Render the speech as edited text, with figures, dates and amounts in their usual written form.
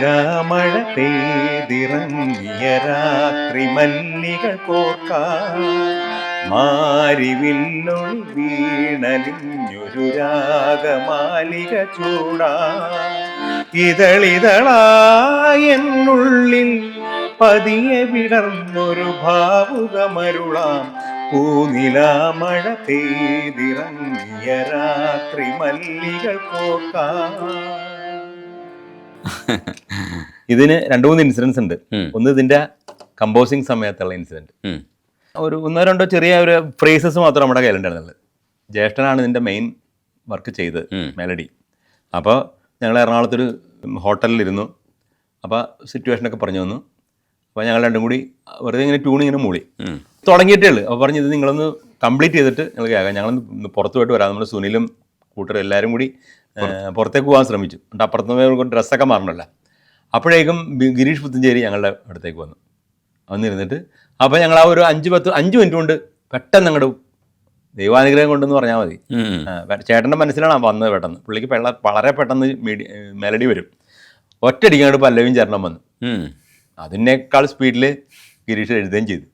പൂനിലാമഴ പെയ്തിറങ്ങിയ രാത്രി മല്ലികൾ കോർക്കാൻ മാരിവില്ലൊളി വീണലിഞ്ഞൊരു രാഗമാലിക ചൂടാ ഇതളിതളായെന്നുള്ളിൽ പതിയെ വിടർന്നൊരു ഭാവുകമരുളാം പൂനിലാമഴ പെയ്തിറങ്ങിയ രാത്രി മല്ലികൾ കോർക്കാൻ. ഇതിന് 2-3 ഇൻസിഡൻസ് ഉണ്ട്. ഒന്ന് ഇതിന്റെ കമ്പോസിങ് സമയത്തുള്ള ഇൻസിഡന്റ്, ഒരു 1-2 ചെറിയ ഒരു ഫ്രേസസ് മാത്രം നമ്മുടെ കയ്യിലുണ്ടായിരുന്നുള്ളത്. ജ്യേഷ്ഠനാണ് ഇതിന്റെ മെയിൻ വർക്ക് ചെയ്തത്, മെലഡി. അപ്പോൾ ഞങ്ങൾ എറണാകുളത്തൊരു ഹോട്ടലിലിരുന്നു. അപ്പോൾ സിറ്റുവേഷനൊക്കെ പറഞ്ഞു വന്നു. അപ്പോൾ ഞങ്ങൾ രണ്ടും കൂടി വെറുതെ ഇങ്ങനെ ട്യൂണിങ്ങനെ മൂളി തുടങ്ങിയിട്ടേ ഉള്ളൂ. അപ്പോൾ പറഞ്ഞു ഇത് നിങ്ങളൊന്ന് കംപ്ലീറ്റ് ചെയ്തിട്ട് നിങ്ങൾ കേൾക്കാം, ഞങ്ങളൊന്ന് പുറത്തു പോയിട്ട് വരാം. നമ്മൾ സുനിലും കൂട്ടരും എല്ലാവരും കൂടി പുറത്തേക്ക് പോകാൻ ശ്രമിച്ചു. എന്നിട്ട് അപ്പുറത്ത് ഡ്രസ്സൊക്കെ മാറണമല്ലോ. അപ്പോഴേക്കും ഗിരീഷ് പുത്തഞ്ചേരി ഞങ്ങളുടെ അടുത്തേക്ക് വന്നിരുന്നിട്ട് അപ്പോൾ ഞങ്ങൾ ആ ഒരു 5 മിനിറ്റ് കൊണ്ട് പെട്ടെന്ന് അങ്ങോട്ട് ദൈവാനുഗ്രഹം കൊണ്ടെന്ന് പറഞ്ഞാൽ മതി. ചേട്ടൻ്റെ മനസ്സിലാണ് വന്നത്. പെട്ടെന്ന് പുള്ളിക്ക് വളരെ പെട്ടെന്ന് മെലഡി വരും. ഒറ്റയടിക്കങ്ങോട്ട് പല്ലവിയും ചരണം വന്നു. അതിനേക്കാൾ സ്പീഡിൽ ഗിരീഷ് എഴുതുകയും ചെയ്തു.